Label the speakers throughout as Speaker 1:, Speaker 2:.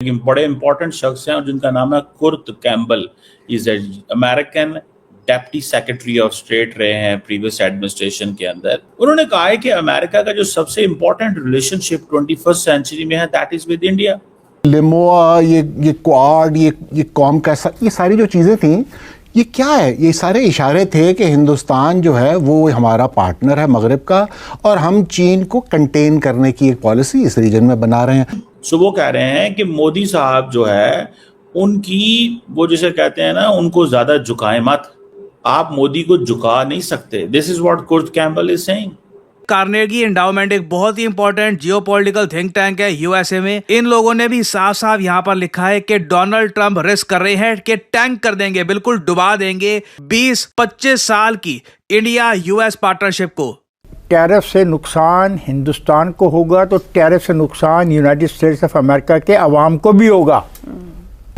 Speaker 1: एक बड़े इंपॉर्टेंट शख्स हैं और जिनका नाम है Kurt Campbell. Is American deputy secretary of state रहे हैं प्रीवियस एडमिनिस्ट्रेशन के अंदर। उन्होंने कहा है कि अमेरिका का जो सबसे इंपॉर्टेंट रिलेशनशिप 21st सेंचुरी में है दैट इज विद इंडिया।
Speaker 2: लिमोआ, ये क्वाड, ये कॉम का, ये सारी जो चीज़ें थी, ये क्या है? ये सारे इशारे थे कि हिंदुस्तान जो है वो हमारा पार्टनर है मगरिब का, और हम चीन को कंटेन करने की एक पॉलिसी इस रीजन में बना रहे हैं।
Speaker 1: सो वो कह रहे हैं कि मोदी साहब जो है उनकी, वो जिसे कहते हैं ना, उनको ज्यादा झुकाए मत, आप मोदी को झुका नहीं सकते। This is what Kurt Campbell is saying.
Speaker 3: Carnegie endowment एक बहुत ही इंपॉर्टेंट जियोपॉलिटिकल थिंक टैंक है यूएसए में। इन लोगों ने भी साफ साफ यहाँ पर लिखा है कि डोनाल्ड ट्रंप रिस्क कर रहे हैं कि टैंक कर देंगे, बिल्कुल डुबा देंगे 20-25 साल की इंडिया यूएस पार्टनरशिप को।
Speaker 4: टैरिफ से नुकसान हिंदुस्तान को होगा तो टैरिफ से नुकसान यूनाइटेड स्टेट्स ऑफ अमेरिका के अवाम को भी होगा।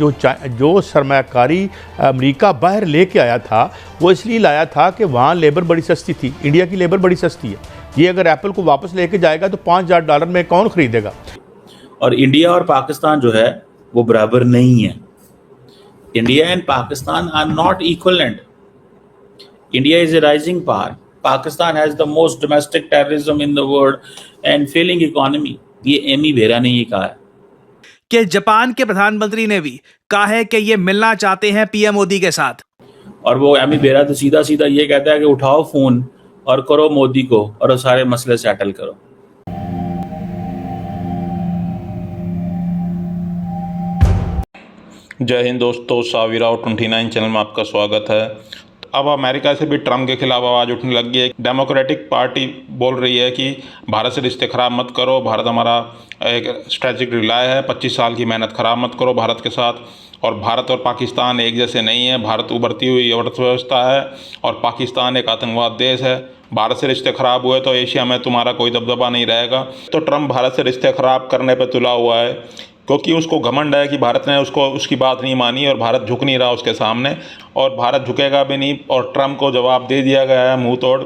Speaker 5: जो सरमाकारी अमेरिका बाहर लेके आया था वो इसलिए लाया था कि वहाँ लेबर बड़ी सस्ती थी। इंडिया की लेबर बड़ी सस्ती है। ये अगर एप्पल को वापस लेके जाएगा तो $5,000 में कौन खरीदेगा?
Speaker 1: और इंडिया और पाकिस्तान जो है वो बराबर नहीं है। India and Pakistan are not equivalent. India is a rising power. Pakistan has the most domestic terrorism in the world and failing economy. ये एमी बेरा ने ये कहा है
Speaker 3: कि जापान के प्रधानमंत्री ने भी कहा है कि ये मिलना चाहते हैं पीएम मोदी के साथ।
Speaker 1: और वो एमी बेरा तो सीधा सीधा ये कहता है कि उठाओ फोन और करो मोदी को और सारे मसले सेटल करो।
Speaker 6: जय हिंद दोस्तों, साविराव 29 चैनल में आपका स्वागत है। अब अमेरिका से भी ट्रम्प के खिलाफ आवाज़ उठने लगी है। डेमोक्रेटिक पार्टी बोल रही है कि भारत से रिश्ते ख़राब मत करो, भारत हमारा एक स्ट्रेटेजिक रिलाय है, 25 साल की मेहनत ख़राब मत करो भारत के साथ। और भारत और पाकिस्तान एक जैसे नहीं है। भारत उभरती हुई अर्थव्यवस्था है और पाकिस्तान एक आतंकवाद देश है। भारत से रिश्ते ख़राब हुए तो एशिया में तुम्हारा कोई दबदबा नहीं रहेगा। तो ट्रम्प भारत से रिश्ते ख़राब करने पर तुला हुआ है क्योंकि उसको घमंड है कि भारत ने उसकी बात नहीं मानी और भारत झुक नहीं रहा उसके सामने, और भारत झुकेगा भी नहीं। और ट्रम्प को जवाब दे दिया गया है मुंह तोड़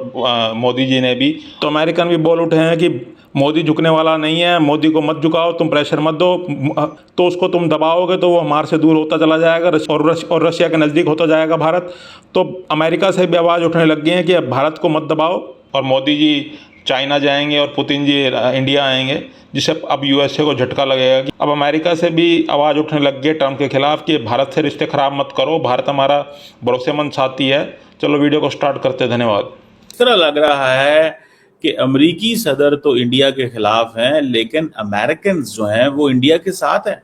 Speaker 6: मोदी जी ने भी। तो अमेरिकन भी बोल उठे हैं कि मोदी झुकने वाला नहीं है, मोदी को मत झुकाओ, तुम प्रेशर मत दो, तो उसको तुम दबाओगे तो वो हमारे से दूर होता चला जाएगा और रशिया के नज़दीक होता जाएगा भारत। तो अमेरिका से भी आवाज़ उठने लग गई है कि अब भारत को मत दबाओ। और मोदी जी चाइना जाएंगे और पुतिन जी इंडिया आएंगे, जिससे अब यूएसए को झटका लगेगा कि अब अमेरिका से भी आवाज़ उठने लग गई ट्रम्प के खिलाफ कि भारत से रिश्ते ख़राब मत करो, भारत हमारा भरोसेमंद साथी है। चलो वीडियो को स्टार्ट करते हैं। धन्यवाद।
Speaker 1: इस तरह लग रहा है कि अमेरिकी सदर तो इंडिया के खिलाफ हैं, लेकिन अमेरिकन जो हैं वो इंडिया के साथ हैं।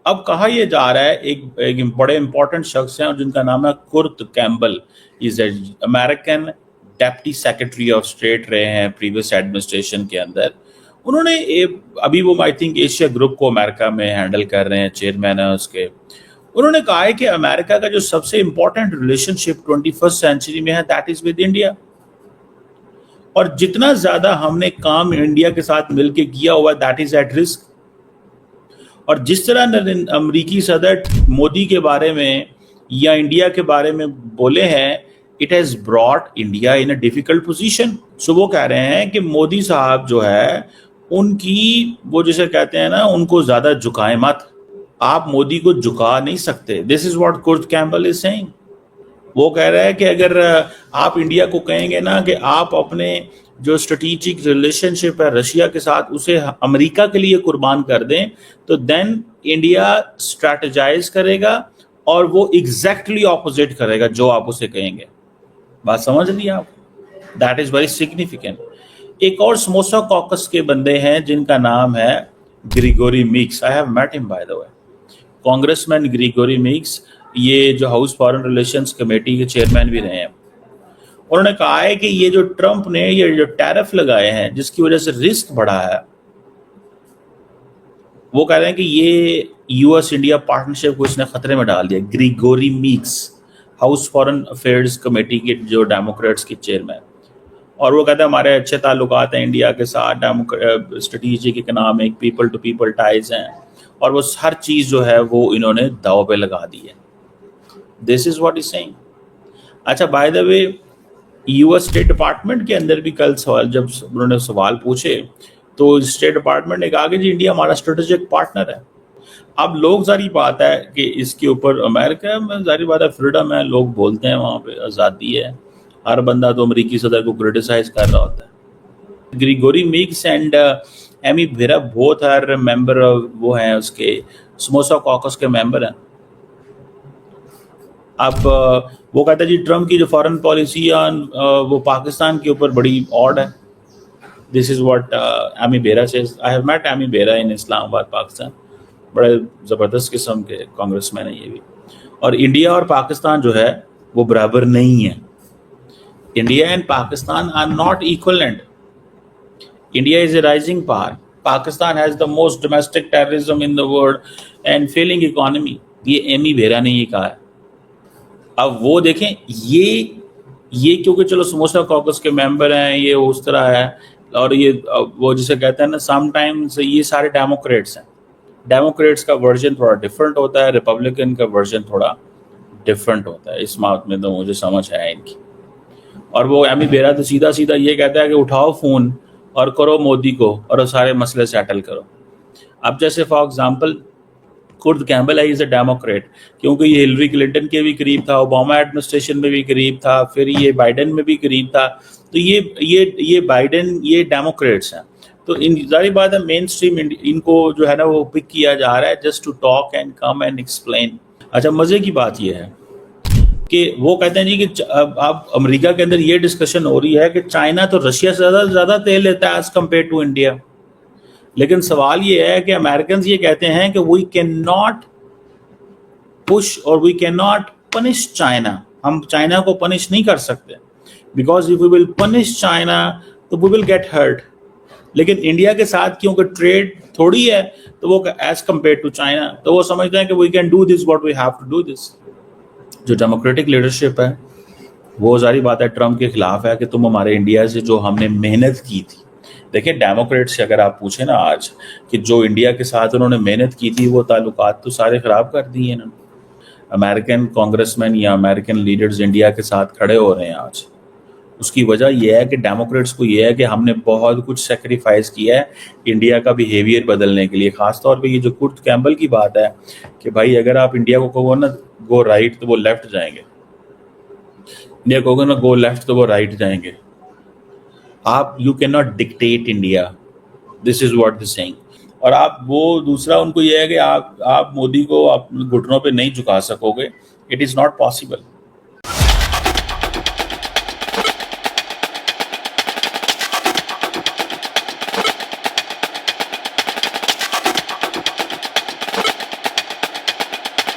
Speaker 1: अब कहा यह जा रहा है, एक बड़े इंपॉर्टेंट शख्स हैं और जिनका नाम है Kurt Campbell. Is American deputy secretary of state रहे हैं प्रीवियस एडमिनिस्ट्रेशन के अंदर। उन्होंने अभी वो आई थिंक एशिया ग्रुप को अमेरिका में हैंडल कर रहे हैं, चेयरमैन है उसके। उन्होंने कहा है कि अमेरिका का जो सबसे इंपॉर्टेंट रिलेशनशिप 21st सेंचुरी में है दैट इज विद इंडिया। और जितना ज्यादा हमने काम इंडिया के साथ मिलकर किया हुआ दैट इज एट रिस्क। और जिस तरह अमेरिकी सदर मोदी के बारे में या इंडिया के बारे में बोले हैं, it has brought India in a difficult position. So वो कह रहे हैं कि मोदी साहब जो है उनकी, वो जिसे कहते हैं ना, उनको ज्यादा झुकाए मत, आप मोदी को झुका नहीं सकते। This is what Kurt Campbell is saying. वो कह रहे हैं कि अगर आप इंडिया को कहेंगे ना कि आप अपने जो स्ट्रेटेजिक रिलेशनशिप है रशिया के साथ उसे अमेरिका के लिए कुर्बान कर दें, तो देन इंडिया स्ट्रैटेजाइज करेगा और वो एग्जैक्टली ऑपोजिट करेगा जो आप उसे कहेंगे। बात समझ रही आप? That is very significant. एक और समोसा कॉकस के बंदे हैं जिनका नाम है Gregory Meeks. I have met him by the way. Congressman Gregory Meeks, ये जो हाउस फॉरेन रिलेशंस कमेटी के चेयरमैन भी रहे हैं। उन्होंने कहा है कि ये जो ट्रंप ने ये जो टैरिफ लगाए हैं जिसकी वजह से रिस्क बढ़ा है, वो कह रहे हैं कि ये यूएस इंडिया पार्टनरशिप को इसने खतरे में डाल दिया। Gregory Meeks, House Foreign Affairs Committee के जो डेमोक्रेट्स के चेयरमैन, और वो कहते हैं हमारे अच्छे ताल्लुकात हैं इंडिया के साथ, strategic economic people to people ties हैं, और वो हर चीज़ जो है वो इन्होंने दाव पे लगा दी है। This is what is saying. अच्छा, by the way, US State Department के अंदर भी कल सवाल, जब उन्होंने सवाल पूछे तो स्टेट डिपार्टमेंट ने कहा कि जी इंडिया हमारा स्ट्रेटेजिक पार्टनर है। अब लोग सारी बात है कि इसके ऊपर अमेरिका में जारी बात है फ्रीडम है, लोग बोलते हैं वहाँ पे आज़ादी है, हर बंदा तो अमेरिकी सदर को क्रिटिसाइज कर रहा होता है। ग्रिगोरी मीक्स एंड एमी बेरा बोथ आर मेंबर, वो हैं उसके समोसा कॉकस के मेंबर हैं। अब वो कहता है जी ट्रम्प की जो फॉरेन पॉलिसी है वो पाकिस्तान के ऊपर बड़ी ऑड है। This is what Ami Bera says. I have met Ami Bera in Islamabad Pakistan, बड़े ज़बरदस्त किस्म के कांग्रेसमैन है ये भी। और इंडिया और पाकिस्तान जो है वो बराबर नहीं है। India and Pakistan are not equivalent. India is a rising power. Pakistan has the most domestic terrorism in the world and failing economy. ये एमी बेरा ने ये कहा है। अब वो देखें, ये क्योंकि चलो समोसा कॉकस के मेंबर हैं, ये उस तरह है, और ये वो जिसे कहते हैं ना समटाइम्स ये सारे डेमोक्रेट्स हैं। डेमोक्रेट्स का वर्जन थोड़ा डिफरेंट होता है, रिपब्लिकन का वर्जन थोड़ा डिफरेंट होता है। इस बात में तो मुझे समझ आया इनकी। और वो एमी बेरा तो सीधा सीधा ये कहता है कि उठाओ फ़ोन और करो मोदी को और सारे मसले सेटल करो। अब जैसे फॉर एग्जांपल कुर्द कैम्बल है, इज़ अ डेमोक्रेट, क्योंकि ये हिलरी क्लिंटन के भी करीब था, ओबामा एडमिनिस्ट्रेशन में भी करीब था, फिर ये बाइडेन में भी करीब था। तो ये बाइडेन ये डेमोक्रेट्स हैं। तो इन जारी बात है मेन स्ट्रीम इनको जो है ना वो पिक किया जा रहा है just to talk and come and explain. अच्छा, मज़े की बात ये है कि वो कहते हैं जी कि अब अमेरिका के अंदर ये डिस्कशन हो रही है कि चाइना तो रशिया से ज़्यादा तेल लेता है एज कम्पेयर टू इंडिया। लेकिन सवाल ये है कि अमेरिकन ये कहते हैं कि we can not push or we can not punish China. हम चाइना को पनिश नहीं कर सकते because if we will punish China तो वी विल गेट हर्ट। लेकिन इंडिया के साथ क्योंकि ट्रेड थोड़ी है तो वो एज कम्पेयर टू चाइना, तो वो समझते हैं कि we can do this what we have to do this. जो डेमोक्रेटिक लीडरशिप है वो जारी बात है ट्रम्प के खिलाफ है कि तुम हमारे इंडिया से जो हमने मेहनत की थी। देखिए डेमोक्रेट से अगर आप पूछें ना आज कि जो इंडिया के साथ उन्होंने मेहनत की थी वो ताल्लुकात तो सारे ख़राब कर दिए इन्होंने। अमेरिकन कांग्रेसमैन या अमेरिकन लीडर्स इंडिया के साथ खड़े हो रहे हैं आज। उसकी वजह यह है कि डेमोक्रेट्स को यह है कि हमने बहुत कुछ सेक्रीफाइस किया है इंडिया का बिहेवियर बदलने के लिए। ख़ासतौर पे ये जो कुर्द कैम्बल की बात है कि भाई अगर आप इंडिया को कहो ना गो राइट तो वो लेफ्ट जाएंगे, इंडिया कहोगे ना गो लेफ्ट तो वो राइट जाएंगे। आप you can not dictate India, this is what this saying. और आप वो दूसरा उनको यह है कि आप मोदी को आप घुटनों पे नहीं झुका सकोगे, इट इज़ नॉट पॉसिबल।